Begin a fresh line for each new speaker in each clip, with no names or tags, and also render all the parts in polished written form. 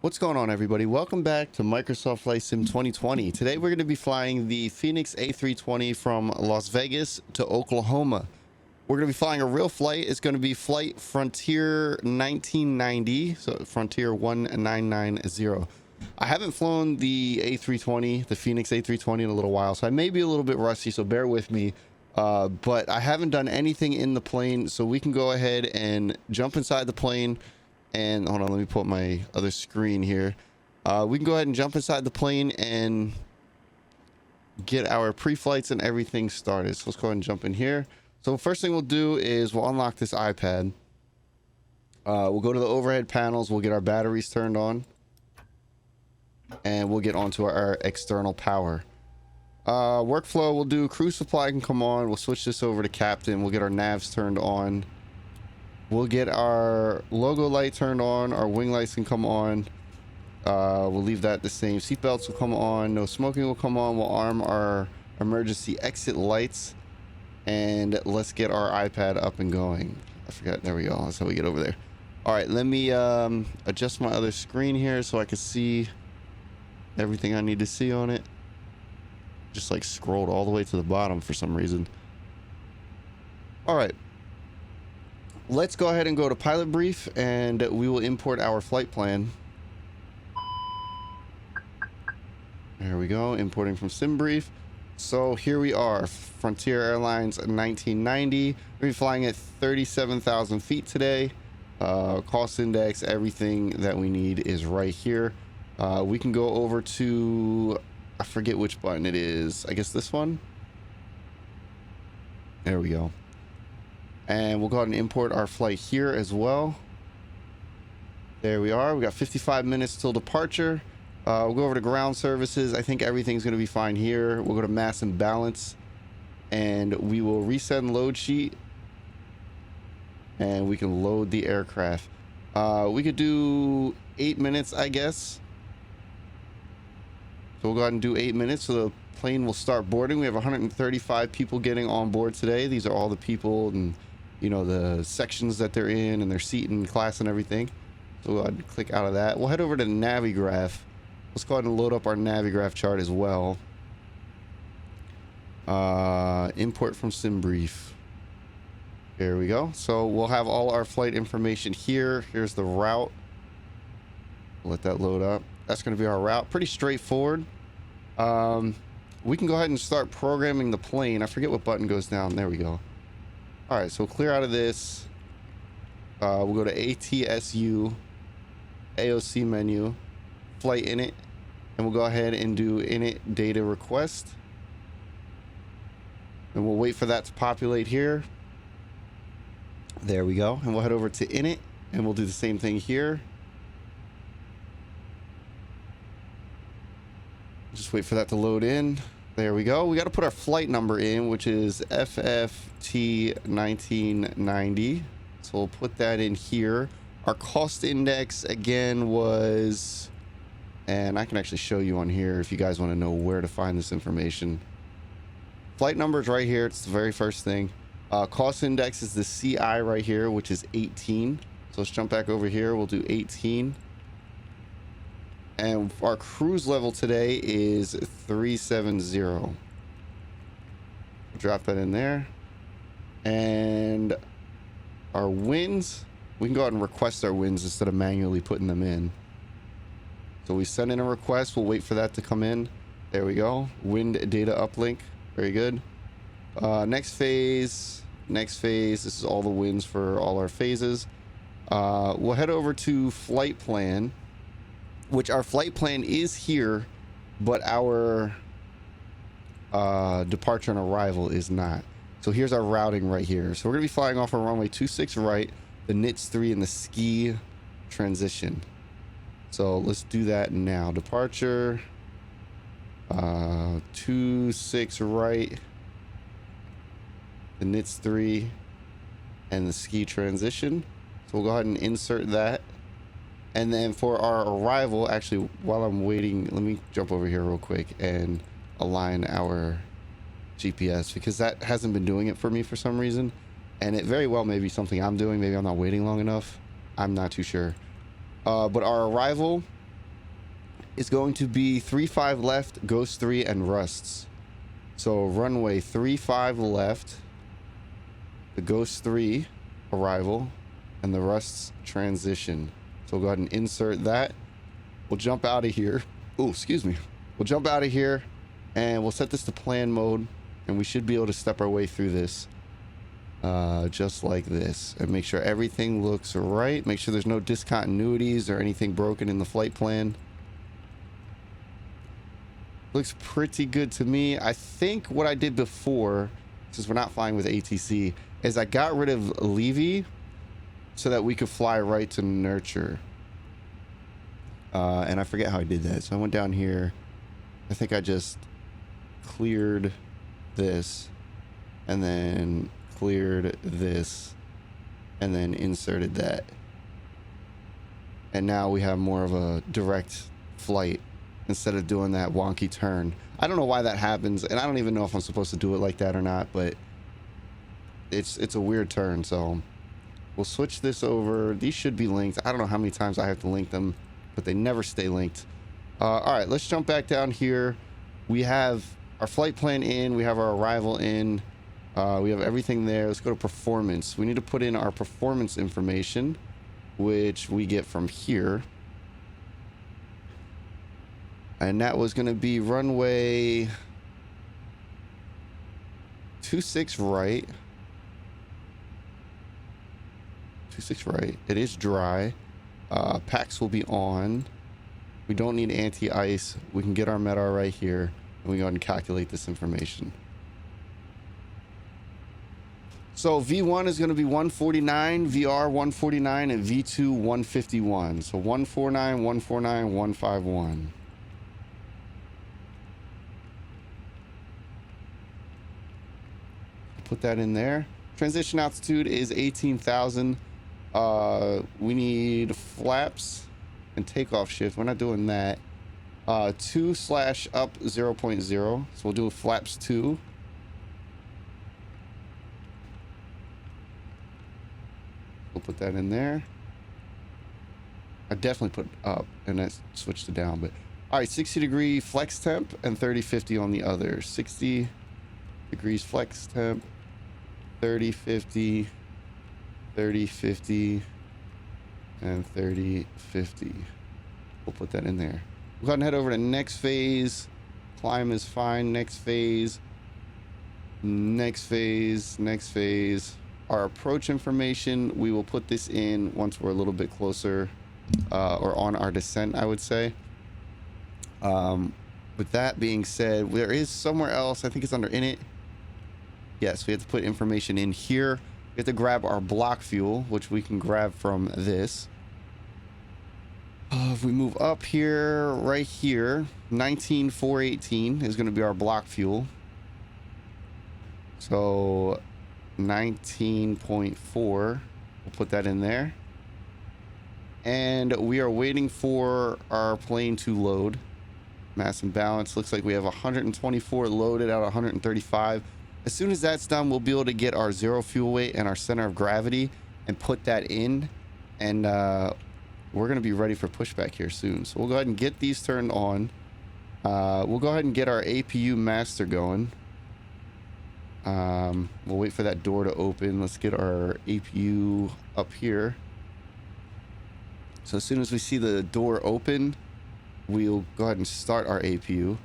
What's going on, everybody? Welcome back to Microsoft Flight Sim 2020. Today we're going to be flying the Fenix A320 from Las Vegas to Oklahoma. We're going to be flying a real flight. It's going to be flight Frontier 1990, so Frontier 1990. I haven't flown the A320, the Fenix A320, in a little while, so I may be a little bit rusty, so bear with me. But I haven't done anything in the plane, so we can go ahead and jump inside the plane. And hold on, let me put my other screen here. We can go ahead and jump inside the plane and get our pre-flights and everything started. So let's go ahead and jump in here. So first thing we'll do is we'll unlock this iPad. We'll go to the overhead panels. We'll get our batteries turned on. And we'll get onto our external power. Workflow, we'll do crew supply can come on. We'll switch this over to captain. We'll get our navs turned on. We'll get our logo light turned on. Our wing lights can come on. We'll leave that the same. Seatbelts will come on. No smoking will come on. We'll arm our emergency exit lights. And let's get our iPad up and going. I forgot. There we go. That's how we get over there. All right. Let me adjust my other screen here so I can see everything I need to see on it. Just like scrolled all the way to the bottom for some reason. All right. Let's go ahead and go to pilot brief and we will import our flight plan. There we go, importing from sim brief. So here we are, Frontier Airlines 1990. We're flying at 37,000 feet today. Cost index, everything that we need is right here. We can go over to, I forget which button it is. I guess this one. There we go. And we'll go ahead and import our flight here as well. There we are. We got 55 minutes till departure. We'll go over to ground services. I think everything's going to be fine here. We'll go to mass and balance. And we will resend load sheet. And we can load the aircraft. We could do 8 minutes, I guess. So we'll go ahead and do 8 minutes. So the plane will start boarding. We have 135 people getting on board today. These are all the people and, you know, the sections that they're in and their seat and class and everything. So we'll go ahead and click out of that. We'll head over to Navigraph. Let's go ahead and load up our Navigraph chart as well. Import from SimBrief. There we go. So we'll have all our flight information here. Here's the route. Let that load up. That's going to be our route. Pretty straightforward. We can go ahead and start programming the plane. I forget what button goes down. There we go. All right, so we'll clear out of this. We'll go to ATSU, AOC menu, flight init, and we'll go ahead and do init data request. And we'll wait for that to populate here. There we go. And we'll head over to init, and we'll do the same thing here. Just wait for that to load in. There we go. We got to put our flight number in, which is FFT 1990. So we'll put that in here. Our cost index again was, and I can actually show you on here if you guys want to know where to find this information. Flight number is right here. It's the very first thing. Cost index is the CI right here, which is 18. So let's jump back over here. We'll do 18. And our cruise level today is 370. Drop that in there. And our winds, we can go ahead and request our winds instead of manually putting them in. So we send in a request. We'll wait for that to come in. There we go. Wind data uplink. Very good. Next phase. This is all the winds for all our phases. We'll head over to flight plan, which our flight plan is here, but our departure and arrival is not. So here's our routing right here. So we're gonna be flying off our runway 26 right, the NITS 3 and the ski transition. So let's do that now. Departure 26 right, the NITS 3 and the ski transition. So we'll go ahead and insert that. And then for our arrival, actually, while I'm waiting, let me jump over here real quick and align our GPS, because that hasn't been doing it for me for some reason. And it very well may be something I'm doing. Maybe I'm not waiting long enough. I'm not too sure. But our arrival is going to be 35 left, Ghost 3, and Rusts. So runway 35 left, the Ghost 3 arrival, and the Rusts transition. So we'll go ahead and insert that. We'll jump out of here. Oh, excuse me. We'll jump out of here and we'll set this to plan mode, and we should be able to step our way through this just like this, and make sure everything looks right. Make sure there's no discontinuities or anything broken in the flight plan. Looks pretty good to me. I think what I did before, since we're not flying with ATC, is I got rid of Levy so that we could fly right to Nurture. And I forget how I did that. So I went down here. I think I just cleared this and then cleared this and then inserted that. And now we have more of a direct flight instead of doing that wonky turn. I don't know why that happens, and I don't even know if I'm supposed to do it like that or not, but it's a weird turn. So we'll switch this over. These should be linked. I don't know how many times I have to link them, but they never stay linked. All right, let's jump back down here. We have our flight plan in, we have our arrival in, we have everything there. Let's go to performance. We need to put in our performance information, which we get from here. And that was going to be runway 26 right. 26 right. It is dry. Packs will be on. We don't need anti-ice. We can get our MEDAR right here, and we go ahead and calculate this information. So V1 is going to be 149, VR 149, and V2 151. So 149, 149, 151. Put that in there. Transition altitude is 18,000. We need flaps and takeoff shift. We're not doing that. 2/up 0.0. So we'll do flaps 2. We'll put that in there. I definitely put up and I switched to down, but all right, 60-degree flex temp and 30-50 on the other. 60 degrees flex temp, 30-50, 30-50, and 30-50. We'll put that in there. We'll go ahead and head over to next phase. Climb is fine. Next phase. Next phase. Next phase. Our approach information, we will put this in once we're a little bit closer or on our descent, I would say. With that being said, there is somewhere else, I think it's under init. Yes, we have to put information in here. We have to grab our block fuel, which we can grab from this. If we move up here, right here, 19,418 is going to be our block fuel. So 19.4, we'll put that in there. And we are waiting for our plane to load. Mass and balance, looks like we have 124 loaded out of 135. As soon as that's done, we'll be able to get our zero fuel weight and our center of gravity and put that in, and we're going to be ready for pushback here soon. So we'll go ahead and get these turned on. We'll go ahead and get our APU master going. We'll wait for that door to open. Let's get our APU up here. So as soon as we see the door open, we'll go ahead and start our APU.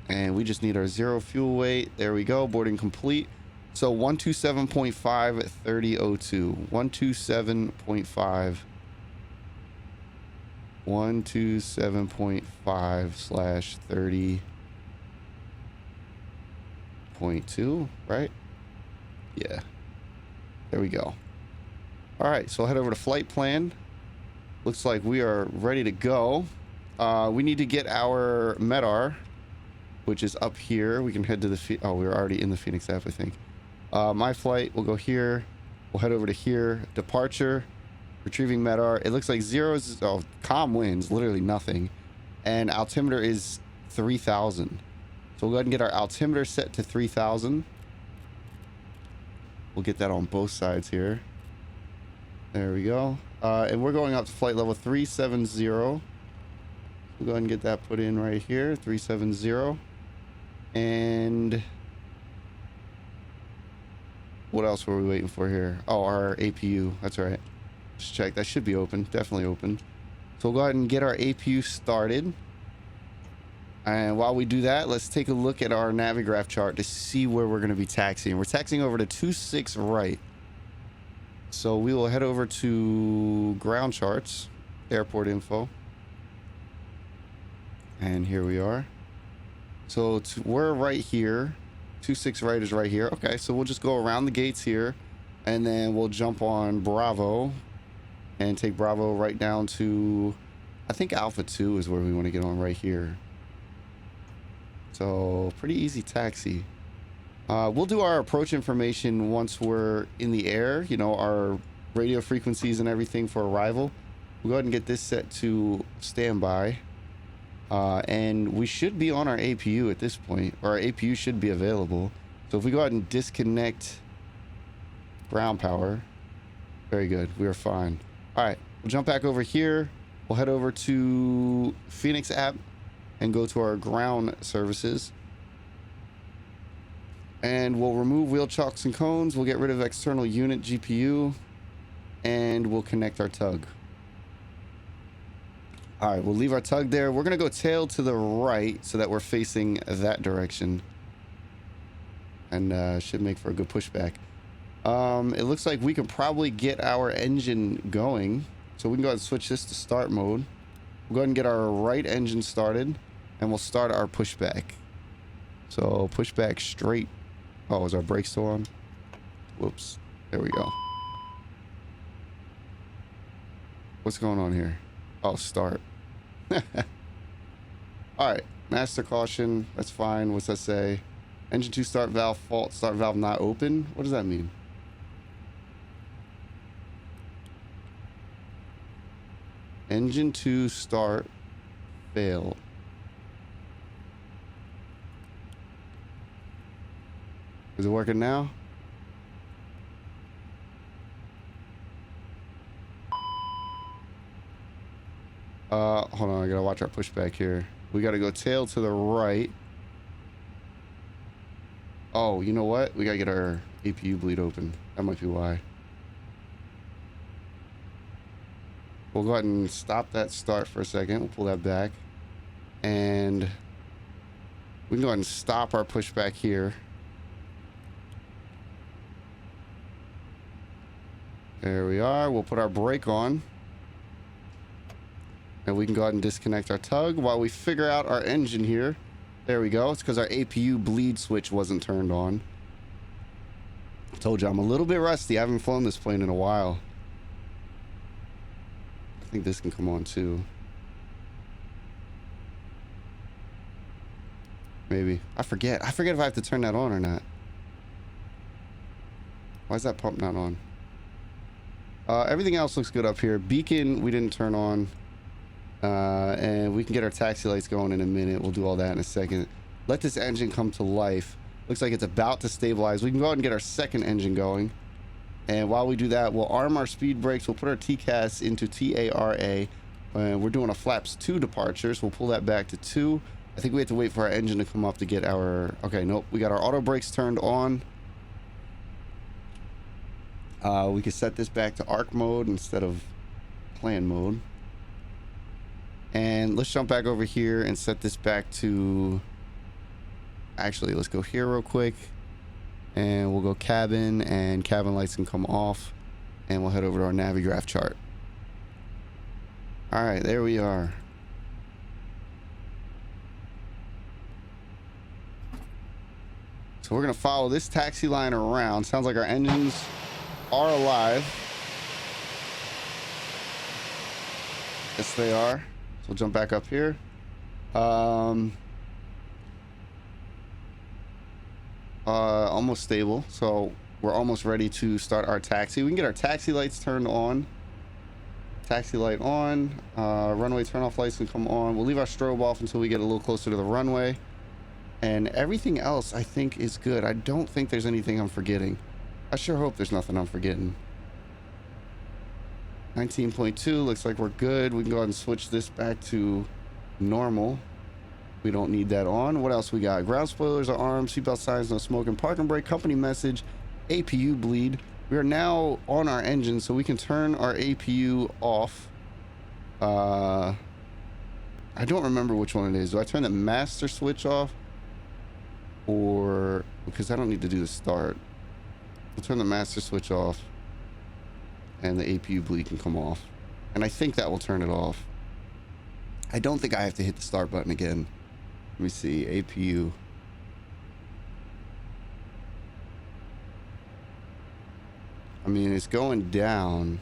And we just need our zero fuel weight. There we go. Boarding complete. So 127.5 at 3002. 127.5. 127.5/30.2, right? Yeah. There we go. All right, so I'll head over to flight plan. Looks like we are ready to go. We need to get our MEDAR, which is up here. We can head to the oh, we're already in the Fenix app, I think. My flight will go here. We'll head over to here. Departure, retrieving MEDAR. It looks like zeros. Oh, comm wins, literally nothing. And altimeter is 3,000. So we'll go ahead and get our altimeter set to 3,000. We'll get that on both sides here. There we go. And we're going up to flight level 370. We'll go ahead and get that put in right here, 370. And what else were we waiting for here? Oh, our APU. That's right. Just check. That should be open. Definitely open. So we'll go ahead and get our APU started. And while we do that, let's take a look at our Navigraph chart to see where we're going to be taxiing. We're taxiing over to 26 right. So we will head over to ground charts, airport info. And here we are. So we're right here. 26 right is right here. Okay, so we'll just go around the gates here. And then we'll jump on Bravo. And take Bravo right down to, I think Alpha 2 is where we want to get on right here. So pretty easy taxi. We'll do our approach information once we're in the air, you know, our radio frequencies and everything for arrival. We'll go ahead and get this set to standby. And we should be on our APU at this point, or our APU should be available. So if we go ahead and disconnect ground power, very good, we are fine. All right, we'll jump back over here. We'll head over to Fenix app and go to our ground services. And we'll remove wheel chocks and cones. We'll get rid of external unit GPU. And we'll connect our tug. All right, we'll leave our tug there. We're going to go tail to the right so that we're facing that direction. And should make for a good pushback. It looks like we can probably get our engine going. So we can go ahead and switch this to start mode. We'll go ahead and get our right engine started. And we'll start our pushback. So pushback straight. Oh, is our brakes still on? Whoops. There we go. What's going on here? Oh, start. Alright. Master caution. That's fine. What's that say? Engine 2 start valve fault. Start valve not open. What does that mean? Engine 2 start failed. Is it working now? Hold on, I gotta watch our pushback here. We gotta go tail to the right. Oh, you know what? We gotta get our APU bleed open. That might be why. We'll go ahead and stop that start for a second. We'll pull that back. And we can go ahead and stop our pushback here. There we are. We'll put our brake on. And we can go ahead and disconnect our tug while we figure out our engine here. There we go. It's because our APU bleed switch wasn't turned on. I told you I'm a little bit rusty. I haven't flown this plane in a while. I think this can come on too. Maybe. I forget. I forget if I have to turn that on or not. Why is that pump not on? Everything else looks good up here. Beacon, we didn't turn on. And we can get our taxi lights going in a minute. We'll do all that in a second. Let this engine come to life. Looks like it's about to stabilize. We can go ahead and get our second engine going. And while we do that, we'll arm our speed brakes. We'll put our TCAS into TARA. And we're doing a flaps 2 departure. So we'll pull that back to 2. I think we have to wait for our engine to come up to get our... Okay, nope. We got our auto brakes turned on. We can set this back to arc mode instead of plan mode. And let's jump back over here and set this back to... Actually, let's go here real quick. And we'll go cabin, and cabin lights can come off. And we'll head over to our Navigraph chart. Alright, there we are. So we're going to follow this taxi line around. Sounds like our engines are alive. Yes, they are. So we'll jump back up here. Almost stable. So we're almost ready to start our taxi. We can get our taxi lights turned on. Taxi light on. Runway turn off lights can come on. We'll leave our strobe off until we get a little closer to the runway. And everything else I think is good. I don't think there's anything I'm forgetting. I sure hope there's nothing I'm forgetting. 19.2 looks like we're good. We can go ahead and switch this back to Normal. We don't need that on. What else we got? Ground spoilers are armed, seatbelt signs, no smoking, parking brake, company message, APU bleed. We are now on our engine, so we can turn our APU off. I don't remember which one it is. Do I turn the master switch off? Or, because I don't need to do the start. We'll turn the master switch off and the APU bleed can come off. And I think that will turn it off. I don't think I have to hit the start button again. Let me see, APU. I mean, it's going down.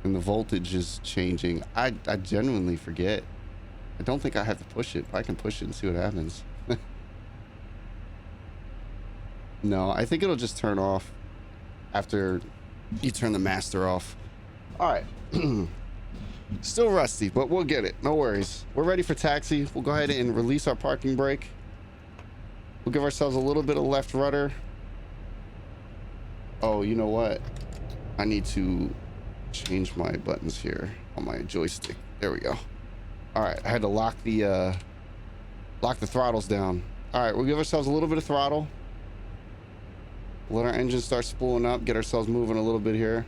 And the voltage is changing. I genuinely forget. I don't think I have to push it. I can push it and see what happens. No, I think it'll just turn off after you turn the master off. All right. Still rusty, but we'll get it. No worries. We're ready for taxi. We'll go ahead and release our parking brake. We'll give ourselves a little bit of left rudder. Oh, you know what? I need to change my buttons here on my joystick. There we go. All right, I had to lock the throttles down. All right, we'll give ourselves a little bit of throttle. Let our engine start spooling up, get ourselves moving a little bit here.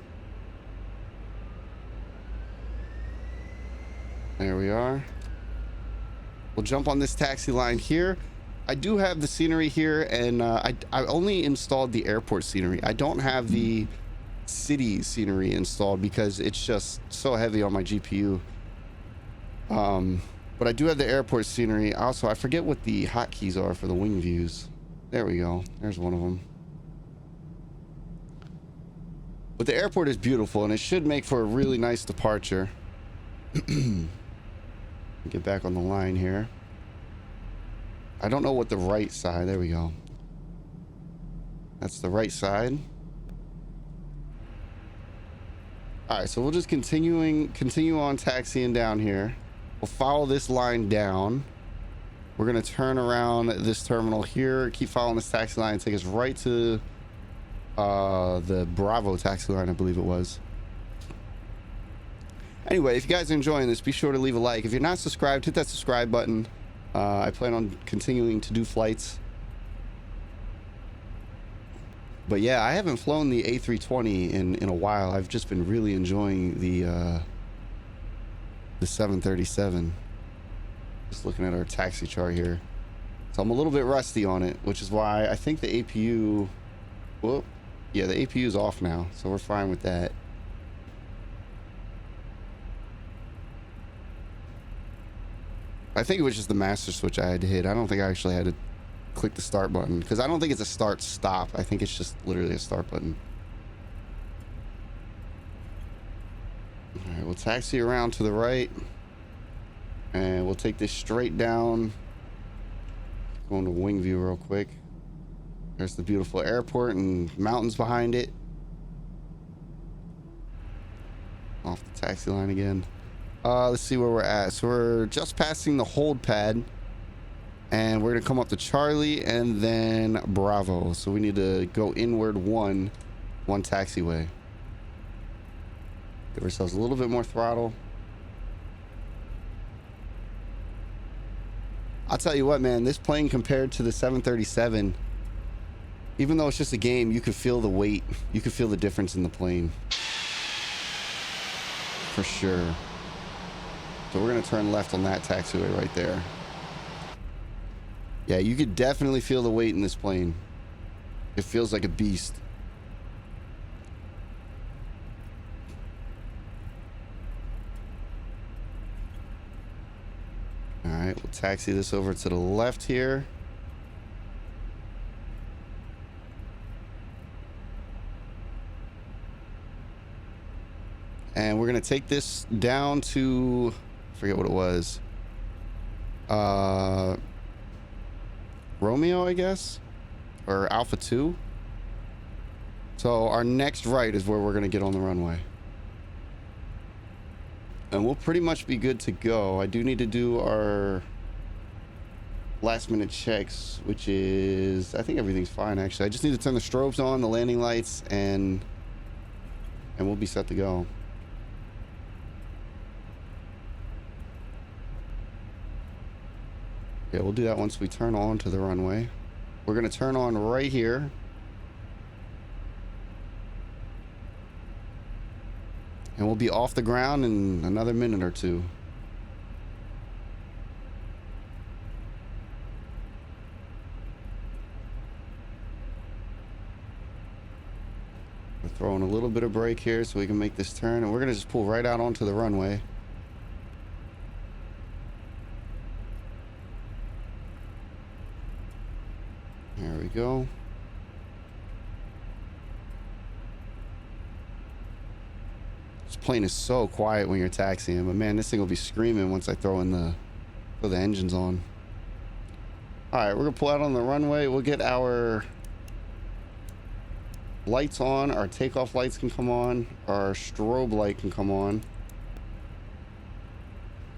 There we are. We'll jump on this taxi line here. I do have the scenery here, and I only installed the airport scenery. I don't have the city scenery installed because it's just so heavy on my GPU. But I do have the airport scenery. Also, I forget what the hotkeys are for the wing views. There we go. There's one of them. But the airport is beautiful, and it should make for a really nice departure. Get back on the line here. I don't know what the right side. There we go. That's the right side. All right, so we'll just continue on taxiing down here. We'll follow this line down. We're gonna turn around this terminal here, keep following this taxi line, take us right to the Bravo taxi line, I believe it was. Anyway, if you guys are enjoying this, be sure to leave a like. If you're not subscribed, hit that subscribe button. I plan on continuing to do flights. But yeah, I haven't flown the A320 in a while. I've just been really enjoying the 737. Just looking at our taxi chart here. So I'm a little bit rusty on it, which is why I think the APU... Whoop. Yeah, the APU is off now, so we're fine with that. I think it was just the master switch I had to hit. I don't think I actually had to click the start button, because I don't think it's a start stop. I think it's just literally a start button. All right, we'll taxi around to the right, and we'll take this straight down. Go into wing view real quick. There's the beautiful airport and mountains behind it. Off the taxi line again. Let's see where we're at. So we're just passing the hold pad, and we're gonna come up to Charlie and then Bravo. So we need to go inward one taxiway. Give ourselves a little bit more throttle. I'll tell you what, man, this plane compared to the 737, even though it's just a game, you could feel the weight. You could feel the difference in the plane. For sure. So we're going to turn left on that taxiway right there. Yeah, you could definitely feel the weight in this plane. It feels like a beast. All right, we'll taxi this over to the left here. And we're going to take this down to... I forget what it was. Romeo, I guess? Or Alpha 2. So our next right is where we're going to get on the runway. And we'll pretty much be good to go. I do need to do our last minute checks, which is... I think everything's fine, actually. I just need to turn the strobes on, the landing lights, and we'll be set to go. Yeah, we'll do that once we turn on to the runway. We're going to turn on right here. And we'll be off the ground in another minute or two. We're throwing a little bit of brake here so we can make this turn, and we're going to just pull right out onto the runway. There we go. This plane is so quiet when you're taxiing, but man, this thing will be screaming once I throw the engines on. All right, we're gonna pull out on the runway. We'll get our lights on. Our takeoff lights can come on. Our strobe light can come on.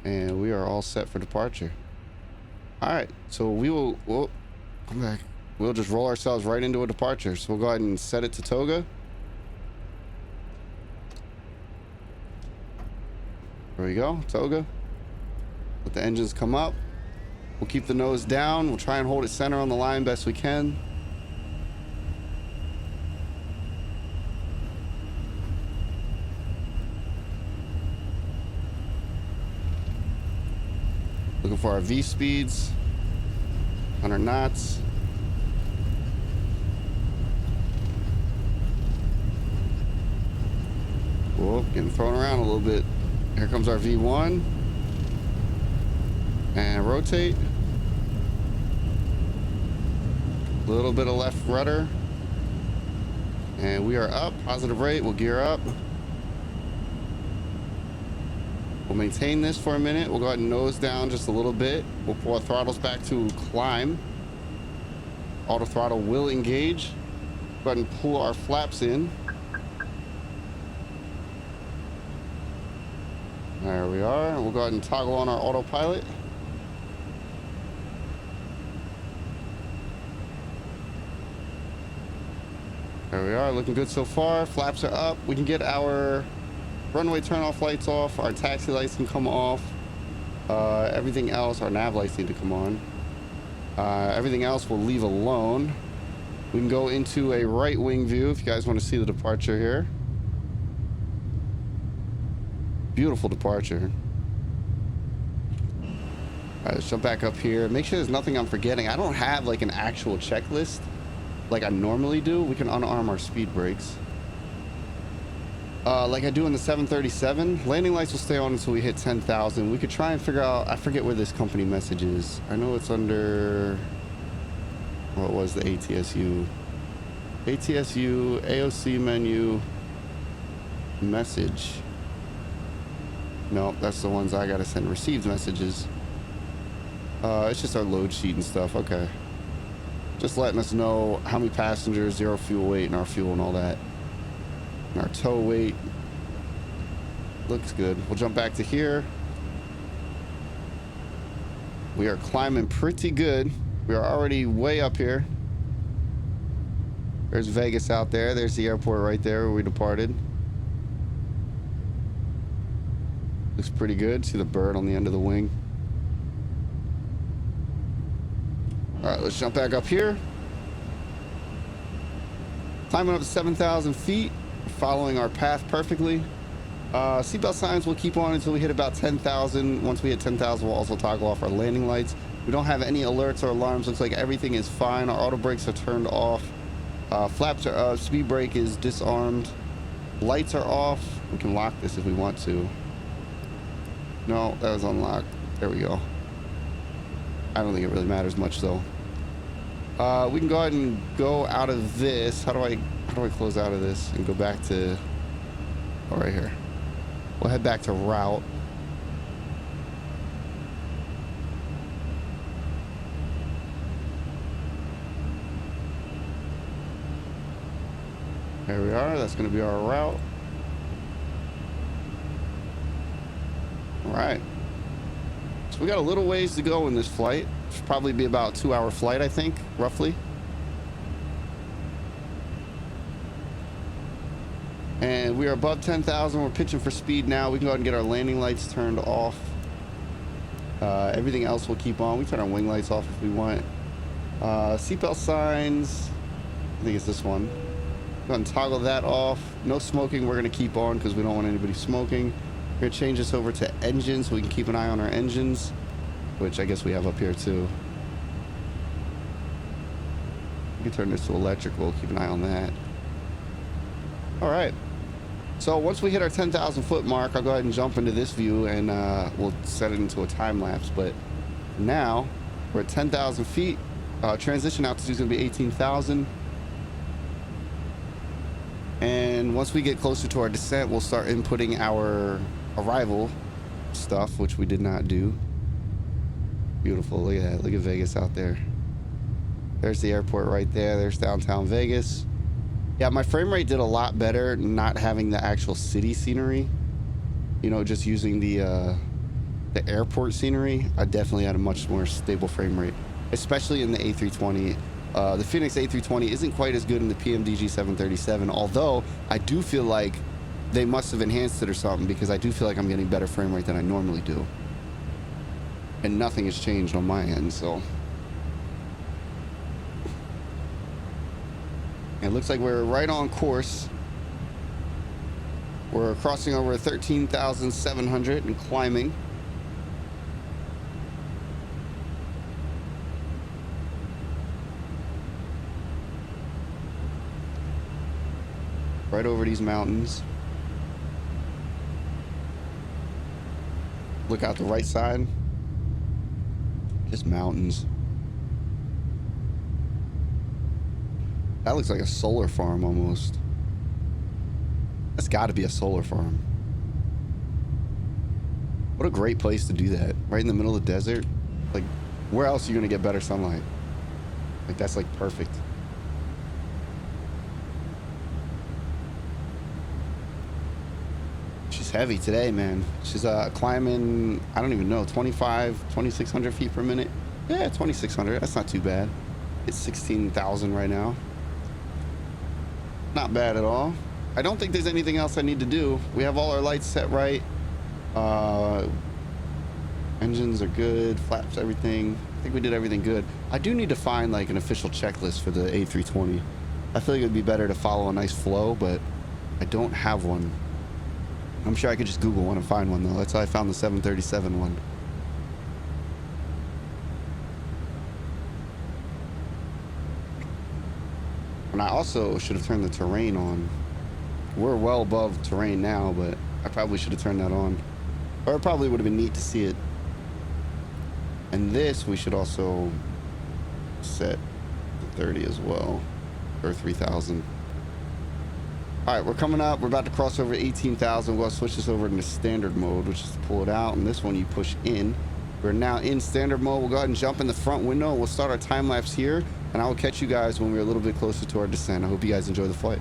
And we are all set for departure. All right, so we'll come back. We'll just roll ourselves right into a departure. So we'll go ahead and set it to toga. There we go, toga. Let the engines come up. We'll keep the nose down. We'll try and hold it center on the line best we can. Looking for our V speeds, 100 knots. Whoa, getting thrown around a little bit. Here comes our V1. And rotate. A little bit of left rudder. And we are up. Positive rate. We'll gear up. We'll maintain this for a minute. We'll go ahead and nose down just a little bit. We'll pull our throttles back to climb. Auto throttle will engage. Go ahead and pull our flaps in. There we are. We'll go ahead and toggle on our autopilot. There we are, looking good so far. Flaps are up. We can get our runway turn-off lights off. Our taxi lights can come off. Everything else, our nav lights need to come on. Everything else we'll leave alone. We can go into a right wing view if you guys want to see the departure here. Beautiful departure. All right, let's jump back up here. Make sure there's nothing I'm forgetting. I don't have like an actual checklist like I normally do. We can unarm our speed brakes. Like I do in the 737. Landing lights will stay on until we hit 10,000. We could try and figure out, I forget where this company message is. I know it's under, what was the ATSU? ATSU, AOC menu, message. No, that's the ones I gotta send received messages. It's just our load sheet and stuff. Okay. Just letting us know how many passengers, zero fuel weight, and our fuel and all that. And our tow weight. Looks good. We'll jump back to here. We are climbing pretty good. We are already way up here. There's Vegas out there. There's the airport right there where we departed. Looks pretty good. See the bird on the end of the wing. All right, let's jump back up here. Climbing up to 7,000 feet. Following our path perfectly. Seatbelt signs will keep on until we hit about 10,000. Once we hit 10,000, we'll also toggle off our landing lights. We don't have any alerts or alarms. Looks like everything is fine. Our auto brakes are turned off. Flaps are up. Speed brake is disarmed. Lights are off. We can lock this if we want to. No, that was unlocked. There we go. I don't think it really matters much though. We can go ahead and go out of this. How do I close out of this and go back to, oh, right here. We'll head back to route. There we are. That's going to be our route. All right. So we got a little ways to go in this flight. Should probably be about a 2-hour flight, I think, roughly. And we are above 10,000. We're pitching for speed now. We can go ahead and get our landing lights turned off. Everything else will keep on. We turn our wing lights off if we want. Seatbelt signs, I think it's this one. Go ahead and toggle that off. No smoking we're going to keep on because we don't want anybody smoking. We're going to change this over to engines so we can keep an eye on our engines, which I guess we have up here too. We can turn this to electrical, keep an eye on that. All right. So once we hit our 10,000 foot mark, I'll go ahead and jump into this view and we'll set it into a time lapse. But now we're at 10,000 feet. Transition altitude is going to be 18,000. And once we get closer to our descent, we'll start inputting our arrival stuff, which we did not do. Beautiful. Look at that. Look at Vegas out there. There's the airport right there. There's downtown Vegas. Yeah, my frame rate did a lot better not having the actual city scenery. You know, just using the airport scenery. I definitely had a much more stable frame rate, especially in the A320. The Fenix A320 isn't quite as good in the PMDG 737, although I do feel like they must have enhanced it or something, because I do feel like I'm getting better frame rate than I normally do. And nothing has changed on my end, so. It looks like we're right on course. We're crossing over 13,700 and climbing. Right over these mountains. Look out the right side. Just mountains. That looks like a solar farm almost. That's got to be a solar farm. What a great place to do that. Right in the middle of the desert. Like, where else are you going to get better sunlight? Like, that's like perfect. She's heavy today, man. She's climbing, I don't even know, 2,600 feet per minute. Yeah, 2,600. That's not too bad. It's 16,000 right now. Not bad at all. I don't think there's anything else I need to do. We have all our lights set right. Engines are good. Flaps, everything. I think we did everything good. I do need to find like an official checklist for the A320. I feel like it would be better to follow a nice flow, but I don't have one. I'm sure I could just Google one and find one though. That's how I found the 737 one. And I also should have turned the terrain on. We're well above terrain now, but I probably should have turned that on. Or it probably would have been neat to see it. And this we should also set to 30 as well, or 3,000. All right, we're coming up. We're about to cross over 18,000. We'll switch this over into standard mode, which is to pull it out. And this one you push in. We're now in standard mode. We'll go ahead and jump in the front window. We'll start our time lapse here, and I will catch you guys when we're a little bit closer to our descent. I hope you guys enjoy the flight.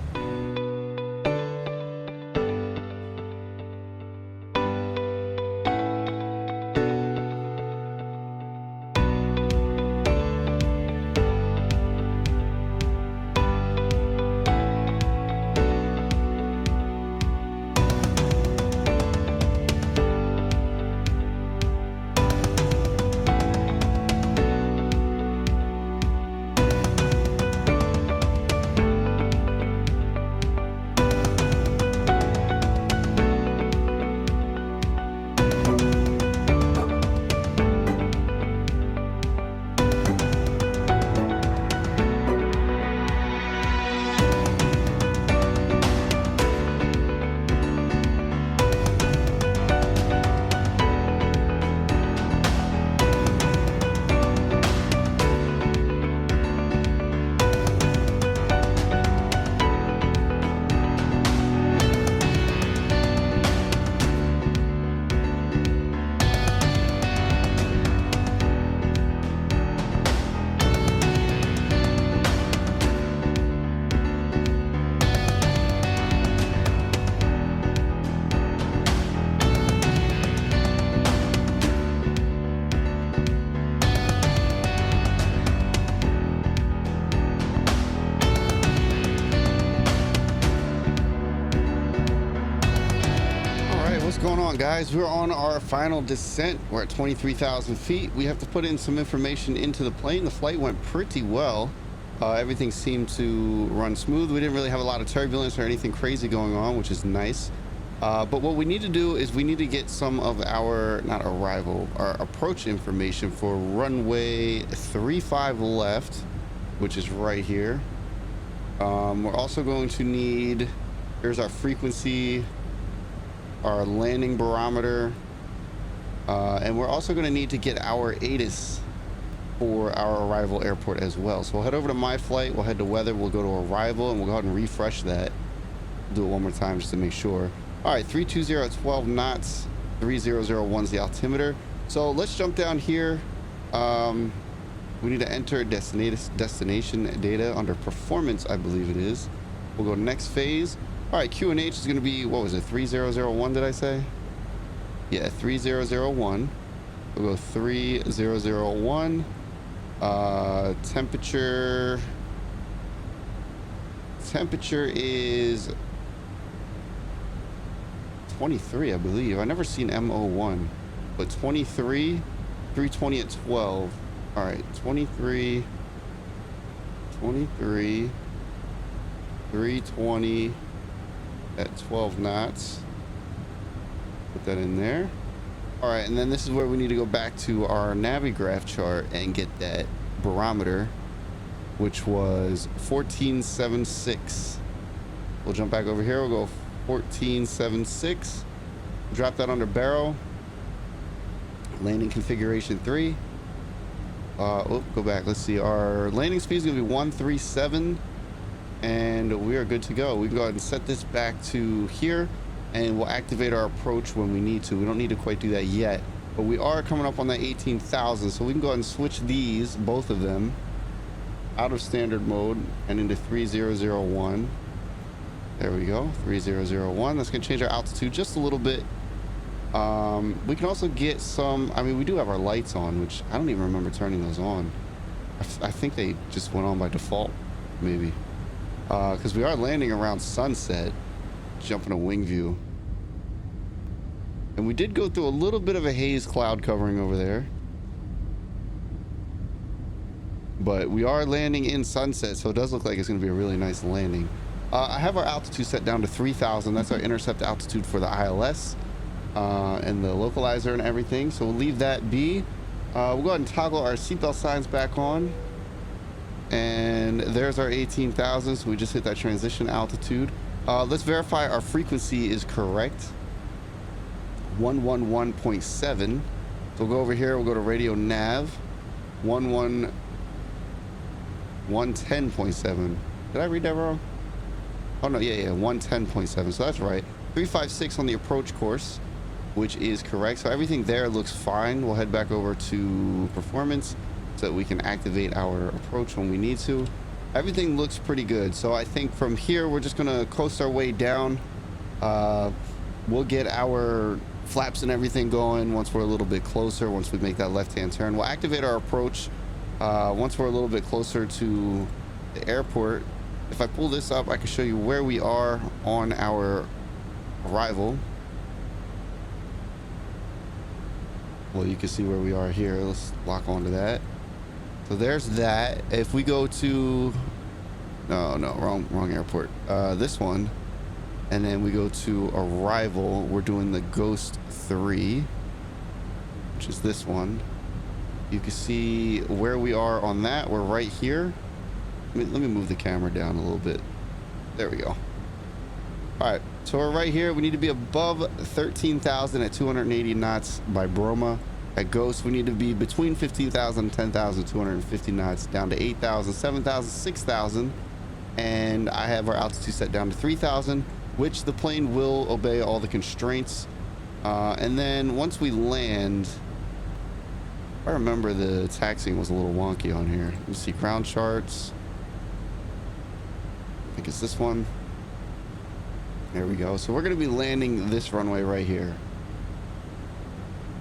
Guys, we're on our final descent. We're at 23,000 feet. We have to put in some information into the plane. The flight went pretty well. Everything seemed to run smooth. We didn't really have a lot of turbulence or anything crazy going on, which is nice. But what we need to do is we need to get some of our, not arrival, our approach information for runway 35 left, which is right here. We're also going to need, here's our frequency, our landing barometer, and we're also going to need to get our ATIS for our arrival airport as well. So we'll head over to my flight, we'll head to weather, we'll go to arrival, and we'll go ahead and refresh that. Do it one more time just to make sure. All right, 320 at 12 knots, 3001 is the altimeter. So let's jump down here. We need to enter destination data under performance, I believe it is. We'll go next phase. All right, QNH is going to be, what was it, 3001, did I say? Yeah, 3001. We'll go 3001. Temperature is 23, I believe. I've never seen MO1, but 23, 320 at 12. All right, 23, 320 at 12 knots. Put that in there. All right, and then this is where we need to go back to our Navigraph chart and get that barometer, which was 1476. We'll jump back over here. We'll go 1476. Drop that under barrel. Landing configuration 3. Go back. Let's see. Our landing speed is going to be 137. And we are good to go. We can go ahead and set this back to here, and we'll activate our approach when we need to. We don't need to quite do that yet, but we are coming up on that 18,000, so we can go ahead and switch these, both of them, out of standard mode and into 3001. There we go, 3001. That's going to change our altitude just a little bit. We can also get some, I mean, we do have our lights on, which I don't even remember turning those on. I think they just went on by default, maybe. Because we are landing around sunset, jumping a wing view. And we did go through a little bit of a haze cloud covering over there. But we are landing in sunset, so it does look like it's going to be a really nice landing. I have our altitude set down to 3,000. That's our intercept altitude for the ILS and the localizer and everything. So we'll leave that be. We'll go ahead and toggle our seatbelt signs back on. And there's our 18,000, so we just hit that transition altitude. Let's verify our frequency is correct. 111.7. So we'll go over here, we'll go to radio nav. 110.7. Did I read that wrong? Oh no, yeah, 110.7, so that's right. 356 on the approach course, which is correct. So everything there looks fine. We'll head back over to performance so that we can activate our approach when we need to. Everything looks pretty good. So I think from here, we're just gonna coast our way down. We'll get our flaps and everything going once we're a little bit closer, once we make that left-hand turn. We'll activate our approach once we're a little bit closer to the airport. If I pull this up, I can show you where we are on our arrival. Well, you can see where we are here. Let's lock onto that. So there's that. If we go to, wrong airport. This one, and then we go to arrival. We're doing the Ghost 3, which is this one. You can see where we are on that. We're right here. Let me move the camera down a little bit. There we go. All right, so we're right here. We need to be above 13,000 at 280 knots by Broma. At Ghost, we need to be between 15,000 and 10,250 knots, down to 8,000, 7,000, 6,000. And I have our altitude set down to 3,000, which the plane will obey all the constraints. And then once we land, I remember the taxiing was a little wonky on here. You see ground charts. I think it's this one. There we go. So we're going to be landing this runway right here.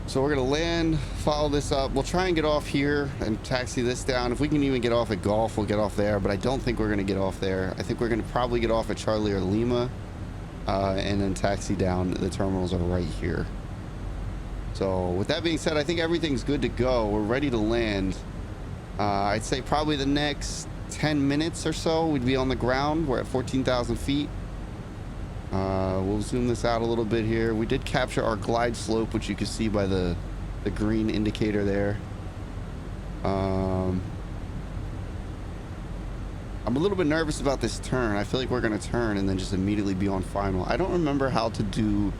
So we're going to land, follow this up. We'll try and get off here and taxi this down. If we can even get off at Gulf, we'll get off there. But I don't think we're going to get off there. I think we're going to probably get off at Charlie or Lima and then taxi down. The terminals are right here. So with that being said, I think everything's good to go. We're ready to land. I'd say probably the next 10 minutes or so we'd be on the ground. We're at 14,000 feet. We'll zoom this out a little bit here. We did capture our glide slope, which you can see by the green indicator there. I'm a little bit nervous about this turn. I feel like we're going to turn and then just immediately be on final. I don't remember how to do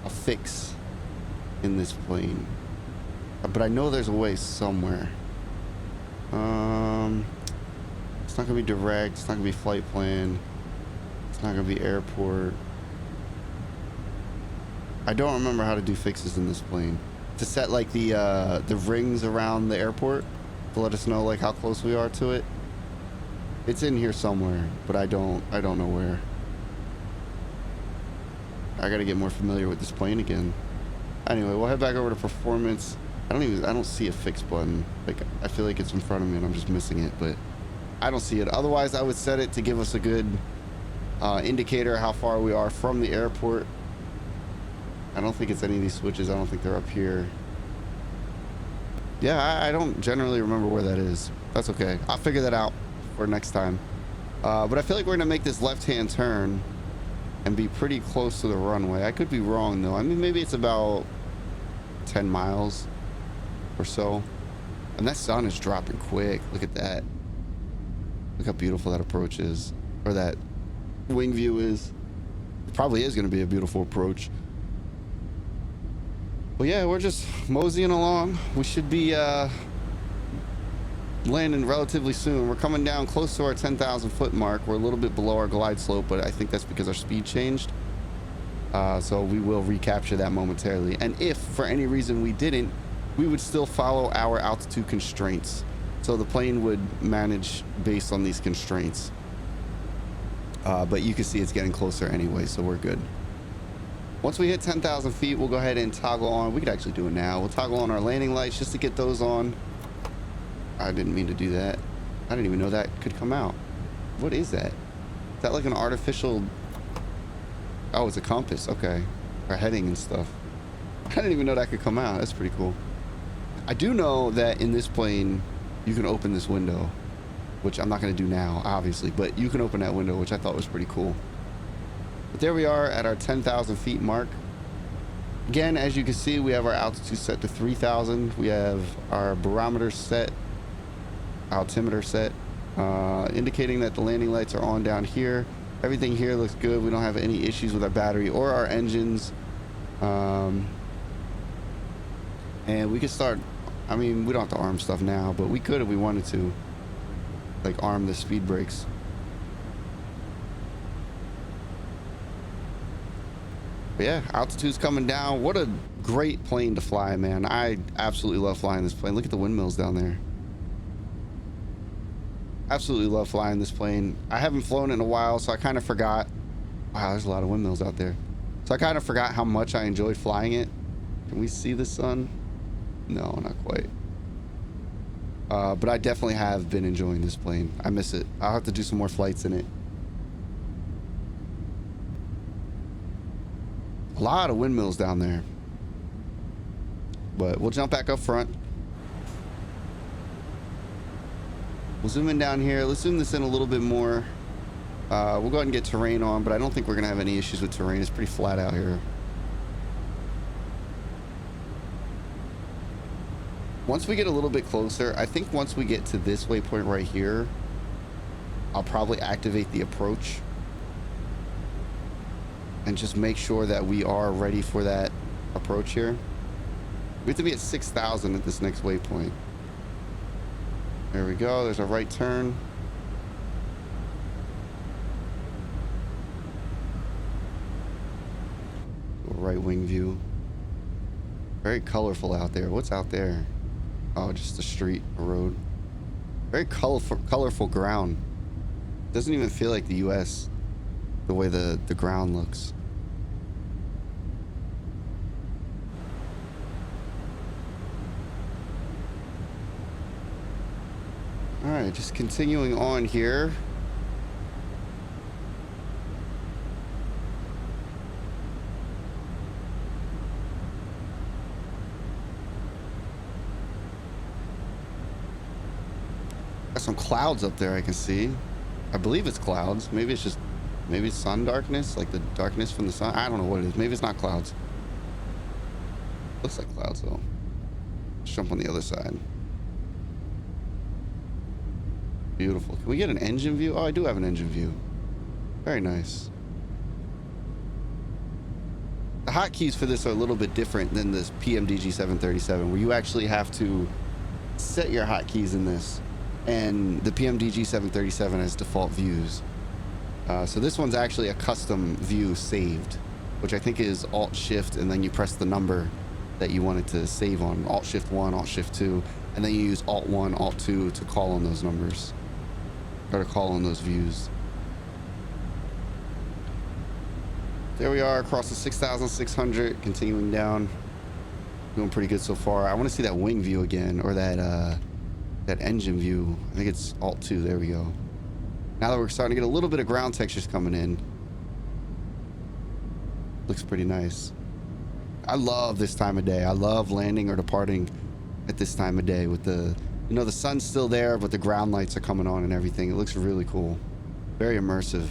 a fix in this plane, but I know there's a way somewhere. It's not gonna be direct, it's not gonna be flight plan, it's not gonna be airport. I don't remember how to do fixes in this plane to set like the rings around the airport to let us know like how close we are to it. It's in here somewhere, but I don't know where. I gotta get more familiar with this plane again. Anyway, we'll head back over to performance. I don't see a fix button. Like, I feel like it's in front of me and I'm just missing it, but I don't see it. Otherwise, I would set it to give us a good indicator how far we are from the airport. I don't think it's any of these switches. I don't think they're up here. Yeah, I don't generally remember where that is. That's okay. I'll figure that out for next time. But I feel like we're gonna make this left-hand turn and be pretty close to the runway. I could be wrong though. I mean, maybe it's about 10 miles or so. And that sun is dropping quick. Look at that. Look how beautiful that approach is, or that wing view is. It probably is going to be a beautiful approach. But yeah, we're just moseying along. We should be landing relatively soon. We're coming down close to our 10,000 foot mark. We're a little bit below our glide slope, but I think that's because our speed changed. So we will recapture that momentarily. And if for any reason we didn't, we would still follow our altitude constraints. So the plane would manage based on these constraints. But you can see it's getting closer anyway, so we're good. Once we hit 10,000 feet, we'll go ahead and toggle on. We could actually do it now. We'll toggle on our landing lights just to get those on. I didn't mean to do that. I didn't even know that could come out. What is that? Is that like an artificial... Oh, it's a compass. Okay. For heading and stuff. I didn't even know that could come out. That's pretty cool. I do know that in this plane, you can open this window, which I'm not going to do now, obviously, but you can open that window, which I thought was pretty cool. But there we are at our 10,000 feet mark. Again, as you can see, we have our altitude set to 3,000. We have our barometer set, altimeter set, indicating that the landing lights are on down here. Everything here looks good. We don't have any issues with our battery or our engines. And we can start, I mean, we don't have to arm stuff now, but we could if we wanted to, like arm the speed brakes. But yeah, altitude's coming down. What a great plane to fly, man. I absolutely love flying this plane. Look at the windmills down there. Absolutely love flying this plane. I haven't flown it in a while, so I kind of forgot. Wow, there's a lot of windmills out there. So I kind of forgot how much I enjoyed flying it. Can we see the sun? No, not quite. But I definitely have been enjoying this plane. I miss it. I'll have to do some more flights in it. A lot of windmills down there. But we'll jump back up front. We'll zoom in down here. Let's zoom this in a little bit more. We'll go ahead and get terrain on, but I don't think we're going to have any issues with terrain. It's pretty flat out here. Once we get a little bit closer, I think once we get to this waypoint right here, I'll probably activate the approach and just make sure that we are ready for that approach here. We have to be at 6,000 at this next waypoint. There we go. There's a right turn. Right wing view. Very colorful out there. What's out there? Oh, just a street, a road. Very colorful ground. Doesn't even feel like the US, the way the ground looks. All right, just continuing on here. Got some clouds up there I can see. I believe it's clouds. Maybe it's just, maybe it's sun darkness, like the darkness from the sun. I don't know what it is. Maybe it's not clouds. Looks like clouds though. Let's jump on the other side. Beautiful. Can we get an engine view? Oh, I do have an engine view. Very nice. The hotkeys for this are a little bit different than this PMDG 737, where you actually have to set your hotkeys in this. And the PMDG 737 has default views. So this one's actually a custom view saved, which I think is Alt-Shift, and then you press the number that you want it to save on. Alt-Shift-1, Alt-Shift-2, and then you use Alt-1, Alt-2 to call on those numbers. Or to call on those views. There we are across the 6,600, continuing down. Doing pretty good so far. I want to see that wing view again, or that engine view. I think it's Alt-2. There we go. Now that we're starting to get a little bit of ground textures coming in. Looks pretty nice. I love this time of day. I love landing or departing at this time of day with the, you know, the sun's still there, but the ground lights are coming on and everything. It looks really cool. Very immersive.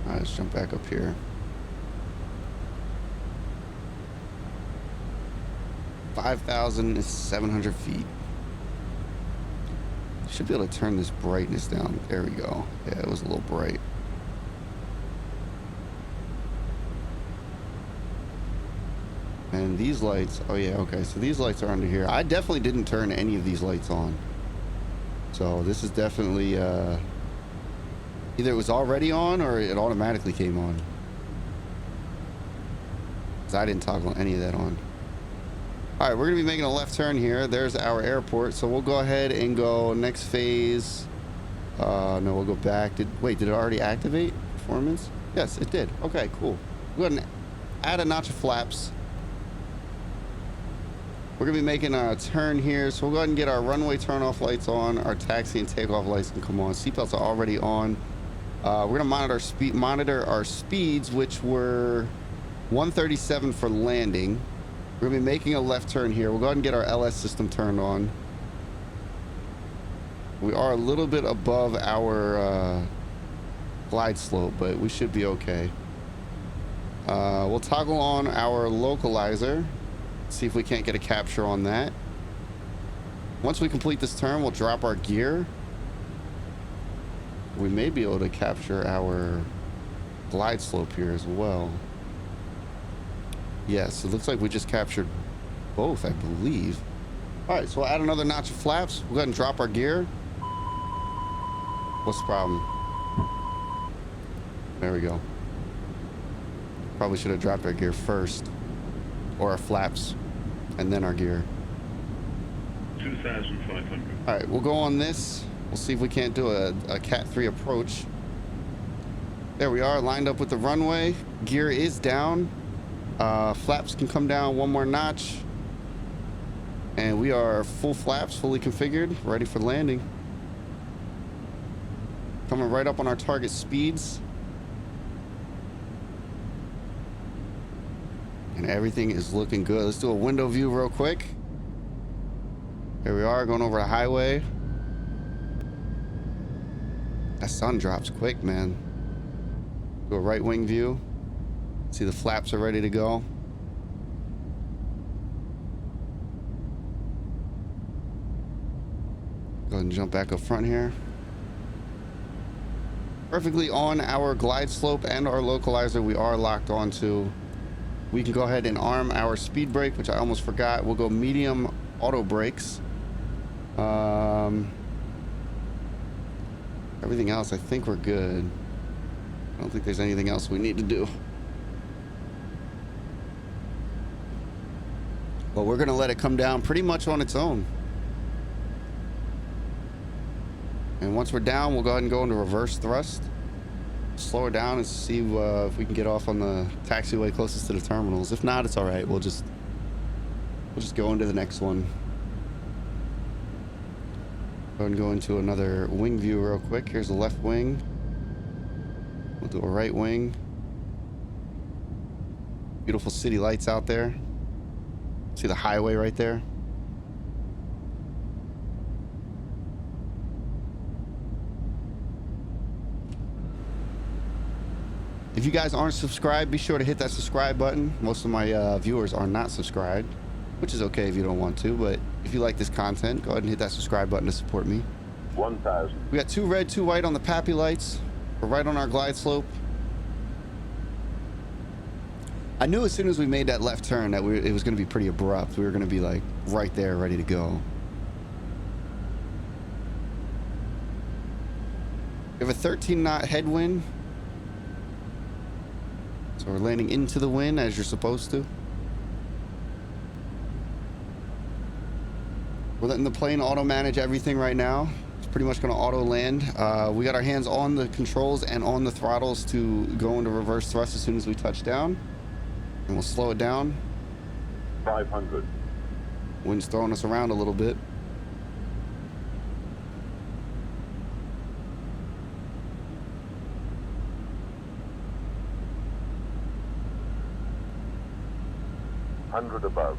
All right, let's jump back up here. 5,700 feet. Should be able to turn this brightness down. There we go. Yeah, it was a little bright. And these lights, oh yeah, okay, so these lights are under here. I definitely didn't turn any of these lights on. So this is definitely, either it was already on or it automatically came on. Because I didn't toggle any of that on. All right, we're gonna be making a left turn here. There's our airport. So we'll go ahead and go next phase. No, we'll go back. Did it already activate performance? Yes, it did. Okay, cool. We'll go ahead and add a notch of flaps. We're gonna be making a turn here. So we'll go ahead and get our runway turn off lights on. Our taxi and takeoff lights can come on. Seatbelts are already on. We're gonna monitor our speeds, which were 137 for landing. We're gonna be making a left turn here. We'll go ahead and get our LS system turned on. We are a little bit above our glide slope, but we should be okay. We'll toggle on our localizer. See if we can't get a capture on that. Once we complete this turn, we'll drop our gear. We may be able to capture our glide slope here as well. Yes, it looks like we just captured both, I believe. All right, so we'll add another notch of flaps. We'll go ahead and drop our gear. What's the problem? There we go. Probably should have dropped our gear first. Or our flaps. And then our gear.
2,500.
All right, we'll go on this. We'll see if we can't do a Cat 3 approach. There we are, lined up with the runway. Gear is down. Flaps can come down one more notch. And we are full flaps, fully configured, ready for landing. Coming right up on our target speeds. And everything is looking good. Let's do a window view real quick. Here we are, going over the highway. That sun drops quick, man. Do a right wing view. See the flaps are ready to go. Go ahead and jump back up front here. Perfectly on our glide slope and our localizer we are locked onto. We can go ahead and arm our speed brake, which I almost forgot. We'll go medium auto brakes. Everything else, I think we're good. I don't think there's anything else we need to do. But we're gonna let it come down pretty much on its own. And once we're down, we'll go ahead and go into reverse thrust. Slow her down and see if we can get off on the taxiway closest to the terminals. If not, it's all right. We'll just go into the next one. Go ahead and go into another wing view real quick. Here's the left wing. We'll do a right wing. Beautiful city lights out there. See the highway right there? If you guys aren't subscribed, be sure to hit that subscribe button. Most of my viewers are not subscribed, which is okay if you don't want to, but if you like this content, go ahead and hit that subscribe button to support me.
1,000.
We got 2 red, 2 white on the Pappy lights. We're right on our glide slope. I knew as soon as we made that left turn that it was going to be pretty abrupt. We were going to be like right there, ready to go. We have a 13 knot headwind. So we're landing into the wind as you're supposed to. We're letting the plane auto manage everything right now. It's pretty much going to auto land. We got our hands on the controls and on the throttles to go into reverse thrust as soon as we touch down. And we'll slow it down.
500.
Wind's throwing us around a little bit.
Hundred above.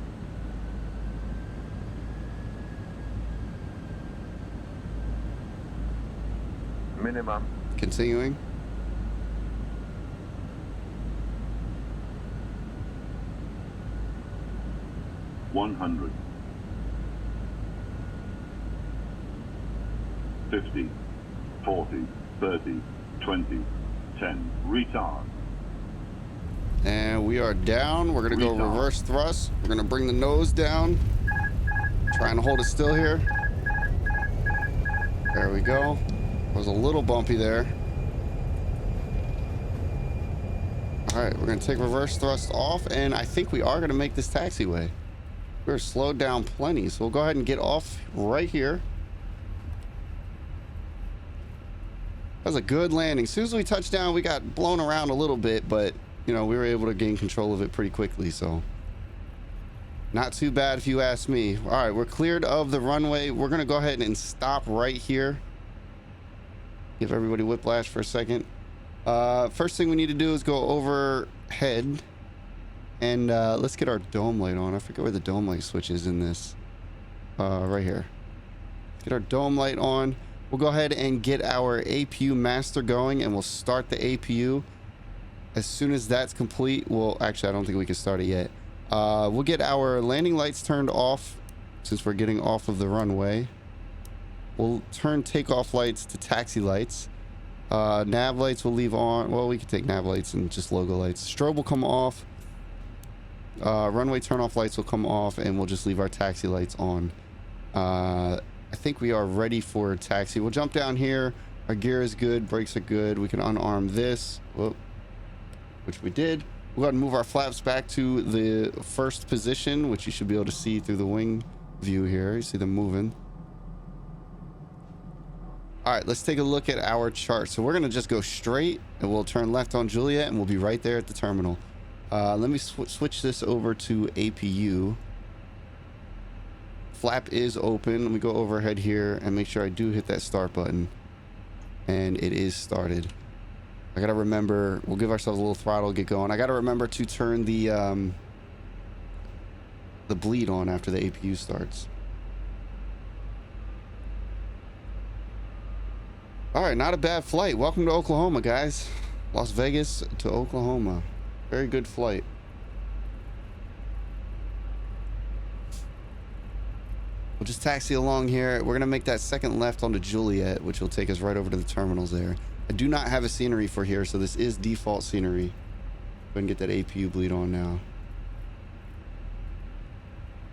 Minimum.
Continuing.
$100. 50, 40, 30, 20, 10. Retard.
And we are down. We're going to go reverse thrust. We're going to bring the nose down. Trying to hold it still here. There we go. It was a little bumpy there. All right, we're going to take reverse thrust off, and I think we are going to make this taxiway. We're slowed down plenty, so we'll go ahead and get off right here. That was a good landing. As soon as we touched down, we got blown around a little bit, but you know, we were able to gain control of it pretty quickly, so not too bad if you ask me. All right, we're cleared of the runway. We're gonna go ahead and stop right here. Give everybody whiplash for a second. First thing we need to do is go overhead, and let's get our dome light on. I forget where the dome light switch is in this. Right here. Get our dome light on. We'll go ahead and get our APU master going, and we'll start the APU. As soon as that's complete, well, actually, I don't think we can start it yet. We'll get our landing lights turned off since we're getting off of the runway. We'll turn takeoff lights to taxi lights. Nav lights will leave on. Well, we can take nav lights and just logo lights. Strobe will come off. Runway turn off lights will come off, and we'll just leave our taxi lights on. I think we are ready for taxi. We'll jump down here. Our gear is good. Brakes are good. We can unarm this. Whoop. Which we did. We'll go ahead and move our flaps back to the first position, which you should be able to see through the wing view here. You see them moving. All right, let's take a look at our chart. So we're going to just go straight, and we'll turn left on Juliet, and we'll be right there at the terminal. Let me switch this over to APU. Flap is open. Let me go overhead here and make sure I do hit that start button. And it is started. I gotta remember, we'll give ourselves a little throttle, get going. I gotta remember to turn the bleed on after the APU starts. All right, not a bad flight. Welcome to Oklahoma, guys. Las Vegas to Oklahoma. Very good flight. We'll just taxi along here. We're gonna make that second left onto Juliet, which will take us right over to the terminals there. I do not have a scenery for here, so this is default scenery. Go ahead and get that APU bleed on now.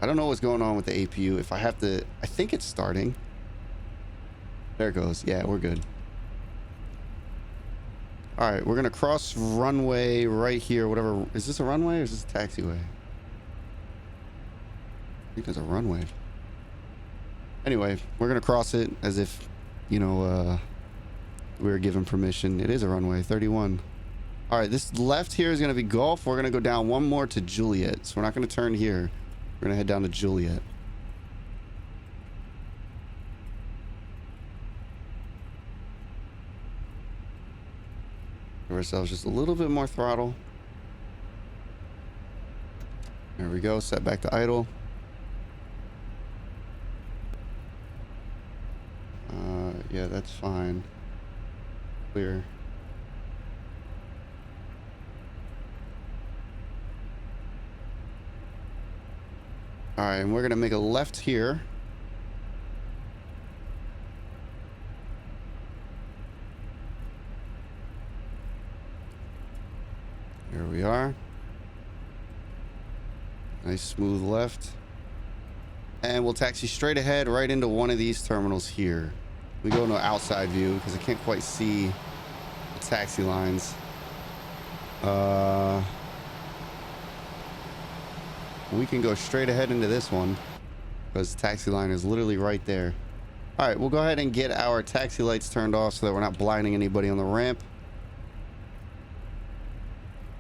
I don't know what's going on with the APU. If I have to, I think it's starting. There it goes. Yeah, we're good. All right, we're gonna cross runway right here. Whatever. Is this a runway or is this a taxiway? I think there's a runway. Anyway, we're gonna cross it as if, you know, we were given permission. It is a runway, 31. All right, this left here is going to be Gulf. We're going to go down one more to Juliet. So we're not going to turn here. We're going to head down to Juliet. Give ourselves just a little bit more throttle. There we go. Set back to idle. Yeah, that's fine. Clear. All right, and we're gonna make a left here. Here we are. Nice smooth left. And we'll taxi straight ahead right into one of these terminals here. We go into an outside view because I can't quite see the taxi lines. We can go straight ahead into this one because the taxi line is literally right there. All right, we'll go ahead and get our taxi lights turned off so that we're not blinding anybody on the ramp.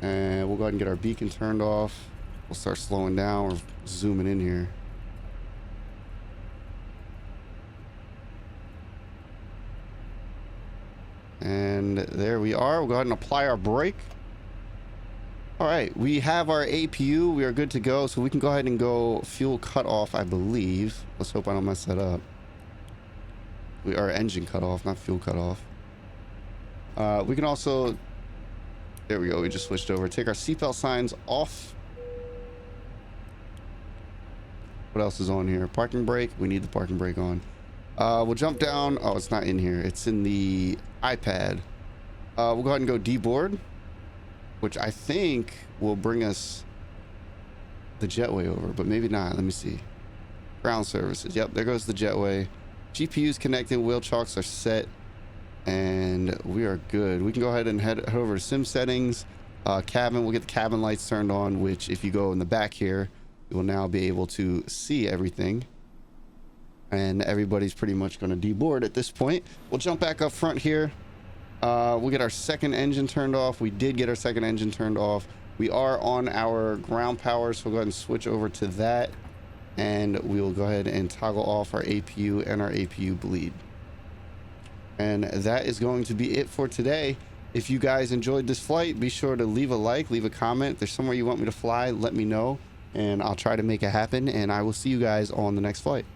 And we'll go ahead and get our beacon turned off. We'll start slowing down. We're zooming in here. And there we are. We'll go ahead and apply our brake. All right, we have our APU. We are good to go. So we can go ahead and go fuel cutoff, I believe. Let's hope I don't mess that up. We are engine cutoff, not fuel cutoff. We can also, there we go. We just switched over. Take our seatbelt signs off. What else is on here? Parking brake. We need the parking brake on. We'll jump down. Oh, it's not in here. It's in the iPad. We'll go ahead and go deboard, which I think will bring us the jetway over, but maybe not. Let me see. Ground services. Yep, there goes the jetway. GPU's connected. Wheel chocks are set, and we are good. We can go ahead and head over to sim settings. Cabin. We'll get the cabin lights turned on, which if you go in the back here, you will now be able to see everything. And everybody's pretty much going to deboard at this point. We'll jump back up front here. We'll get our second engine turned off. We did get our second engine turned off. We are on our ground power, so we'll go ahead and switch over to that. And we will go ahead and toggle off our APU and our APU bleed. And that is going to be it for today. If you guys enjoyed this flight, be sure to leave a like, leave a comment. If there's somewhere you want me to fly, let me know. And I'll try to make it happen. And I will see you guys on the next flight.